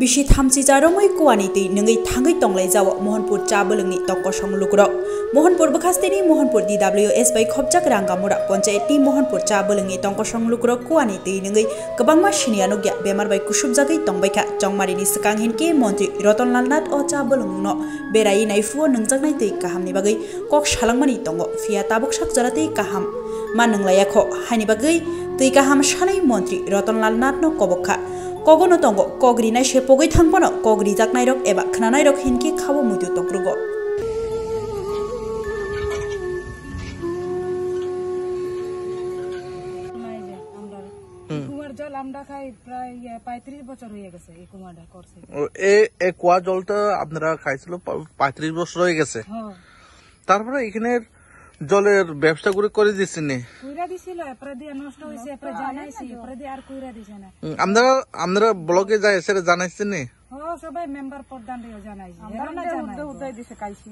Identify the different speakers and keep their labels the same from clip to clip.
Speaker 1: बिसि थामसि जारोमै कुवानि दै नङै थाङै तंलाय जाव मोहनपुर चाबलंनि तंक संलुग्र मोहनपुर बखास्तेनि मोहनपुर DWS बै खबजाक रांगामुरा पंचायतनि मोहनपुर चाबलंनि तंक संलुग्र कुवानि दै नङै गोबांमा सिनियानो ग्या बेमार बै कुसुबजागै तंबायखा जंमारिनि सिगां हिनके मन्त्रि रतनलाल नाथ अ चाबलंनो बेराय नायफुओ नंजागनाय दै काहामनि बागै कक सालांमानि दङ फिया ताबुकसाक जरातै काहाम मा नंलायाख हानि बागै दै काहाम सानै मन्त्रि रतनलाल नाथनो कबखा कगनो तंगो कगरी नाय सेपगै थांपनो कगरी जाकनाय रक एबा खनानाय रक हिनके खावो मुदु तंग्रुगो
Speaker 2: কুমার জল আমরা খাই প্রায় 35 বছর হয়ে গেছে এই কুমারটা করছে
Speaker 3: এই কুয়া জলটা আপনারা খাইছিল 35 বছর হয়ে গেছে তারপরে এখানে জলের ব্যবস্থা করে দিছেন নি
Speaker 2: কইরা দিছিল পরে দিয়ে নষ্ট হইছে পরে জানাইছি পরে দিয়ে আর কইরা দিছে না
Speaker 3: আমরা ব্লকে যাই সেটা জানাইছেন নি
Speaker 2: সবাই মেম্বার প্রধান রে জানাইছি এরা না জানাই উদয় দিছে কাইছি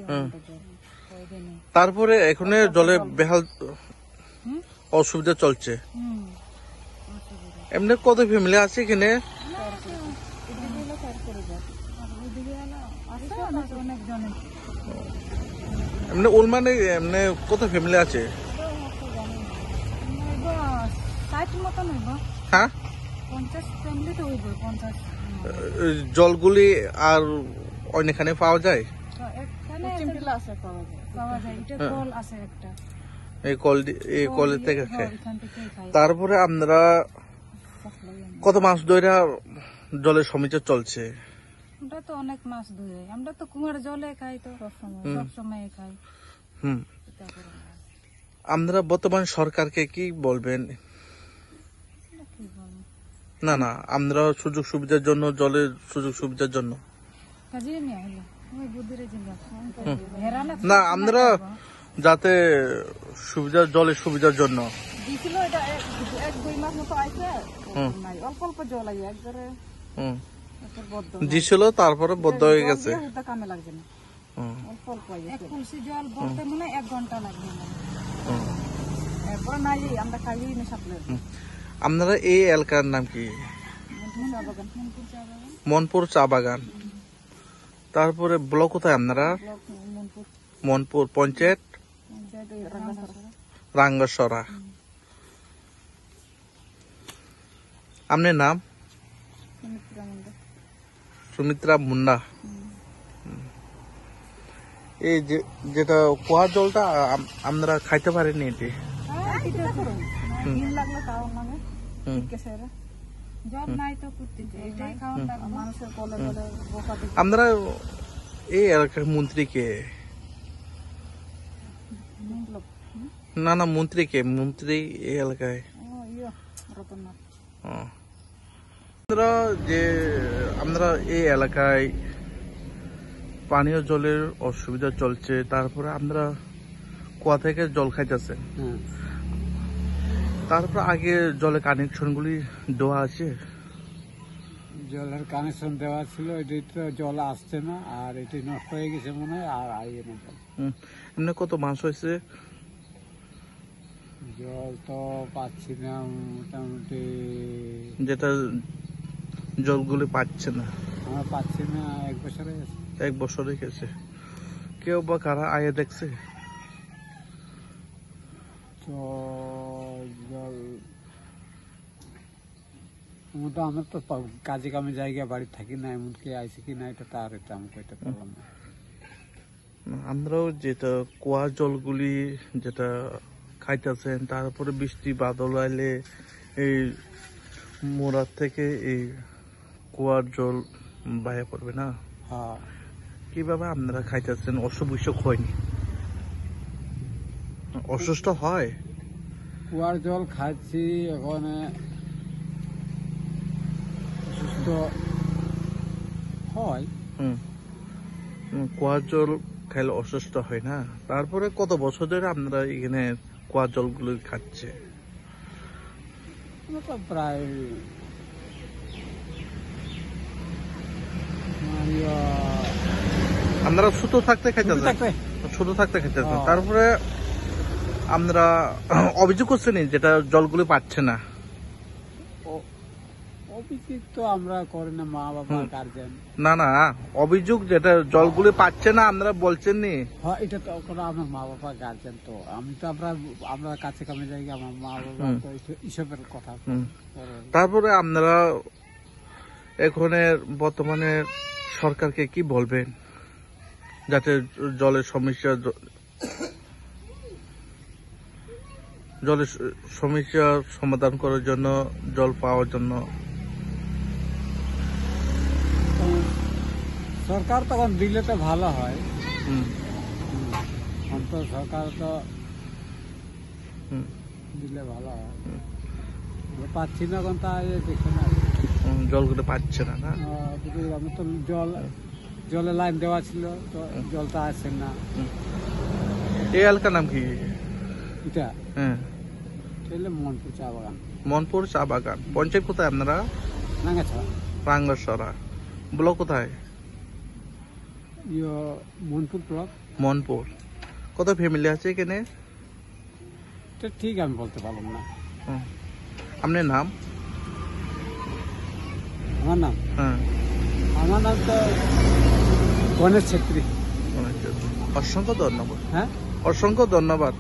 Speaker 3: তারপরে এখানে জলে বেহাল অসুবিধা চলছে এমনি কত ফ্যামিলি আছে এখানে এমনি ওলমানে এমনি কত ফ্যামিলি আছে হ্যাঁ
Speaker 2: 50 ফ্যামিলি তো হইব 50
Speaker 3: জলগুলি আর অনেকখানে পাওয়া যায়
Speaker 2: এখানে চিমটিলা আছে পাওয়া যায় এটা কল আছে একটা
Speaker 3: এই কল থেকে খায় তারপরে আমরা কত মাস ধরে জলের সমস্যা চলছে
Speaker 2: আমরা তো অনেক মাস ধরে আমরা তো কুমার জলে খাই তো সব সময় খাই
Speaker 3: আমরা বর্তমান সরকারকে কি বলবেন না না আমরা সুযোগ সুবিধার জন্য জলের সুযোগ সুবিধার জন্য না আমরা যাতে সুবিধা জলের সুবিধার জন্য দিছিল তারপরে বদ্ধ হয়ে গেছে
Speaker 2: কামে লাগছে না এক কলসি জল ভরতে মনে 1 ঘন্টা লাগবে এরপর নাই আমরা খাই না সাপ্লাই
Speaker 3: আপনারা এই এলাকার নাম কি মনপুর চা বাগান তারপরে ব্লক কোথায় আপনারা মনপুর পঞ্চায়েত রাঙ্গাসরা আপনার নাম সুমিত্রা মুন্ডা এই যেটা কুয়ার জলটা আমরা খাইতে পারিনি এটি আমরা এই এলাকার মন্ত্রীকে না না মন্ত্রীকে মন্ত্রী এই এলাকায় আমরা এই এলাকায় পানীয় জলের অসুবিধা চলছে তারপরে আমরা কুয়া থেকে জল খাইতেছে তারপর আগে জলের কানেকশন গুলি দেওয়া আছে
Speaker 4: জলের কানেকশন দেওয়া ছিল এটি তো জল আসছে না আর এটি নষ্ট হয়ে গেছে মনে হয় আর আইয়ে না
Speaker 3: এমনি কত মাস হয়েছে
Speaker 4: জল তো পাচ্ছি না মোটামুটি
Speaker 3: যেটা জলগুলি পাচ্ছে না
Speaker 4: আমরা পাচ্ছি না 1 বছর হয়ে গেছে
Speaker 3: 1 বছর হয়ে গেছে কেউ বা কারা আয়ে দেখছে
Speaker 4: তো জল আমরা তো কাজে কামে জায়গা বাড়ি থাকি না এমনকি আইসি কি না এটা তার এটা আমি কইতে পারলাম না
Speaker 3: আমরাও যেটা কুয়া জলগুলি যেটা খাইতেছেন তারপরে বৃষ্টি বাদল আইলে এই মোড়ার থেকে এই কুয়ার জল বাইরে পড়বে না কিভাবে আপনারা খাইতেছেন অসুখ হয়নি অসুস্থ হয়
Speaker 4: কুয়ার জল খাচ্ছি এখন অসুস্থ হয়
Speaker 3: কুয়ার জল খাইলে অসুস্থ হয় না তারপরে কত বছর ধরে আপনারা এখানে কুয়ার জলগুলো খাচ্ছে
Speaker 4: প্রায়
Speaker 3: আপনারা ছোট থাকতে খাইতেছেন তারপরে আমরা অভিযোগ করছেন যেটা জলগুলো পাচ্ছে না
Speaker 4: অভিযোগ তো আমরা করি না, মা বাবা গার্জেন।
Speaker 3: না না, অভিযোগ যেটা জলগুলি পাচ্ছে না আপনারা বলছেন নি?
Speaker 4: হ্যাঁ, এটা তো কোনো আমার মা বাবা গার্জেন, তো আমি তো আমরা কাছে কামে যাই, আমার মা বাবা তো এইসবের কথা করে।
Speaker 3: তারপরে আপনারা এখানে বর্তমানে সরকারকে কি বলবেন যাতে জলের সমস্যার সমাধান করার জন্য, জল পাওয়ার জন্য?
Speaker 4: তো সরকার তখন দিলে তো ভালো হয়। এখন তো সরকার তো দিলে ভালো হয়, পাচ্ছি না এখন, তা দেখে না,
Speaker 3: জলগুলো পাচ্ছে না। না,
Speaker 4: আমি তো জলে লাইন দেওয়া ছিল, তো জলটা আসে না।
Speaker 3: এই এলাকার নাম কি?
Speaker 4: এটা
Speaker 3: হ্যাঁ,
Speaker 4: মনপুর চা বাগান।
Speaker 3: মনপুর চা বাগান। পঞ্চায়েত কোথায় আপনারা?
Speaker 4: নাঙ্গাছড়া।
Speaker 3: রাঙ্গাছড়া। ব্লক কোথায়?
Speaker 4: মনপুর ব্লক।
Speaker 3: মনপুর। কত ফ্যামিলি আছে এখানে?
Speaker 4: এটা ঠিক আমি বলতে পারলাম না।
Speaker 3: আপনার নাম?
Speaker 4: আমার নাম?
Speaker 3: হ্যাঁ,
Speaker 4: আমার নাম তো গণেশ ছেত্রী।
Speaker 3: অসংখ্য ধন্যবাদ।
Speaker 4: হ্যাঁ,
Speaker 3: অসংখ্য ধন্যবাদ।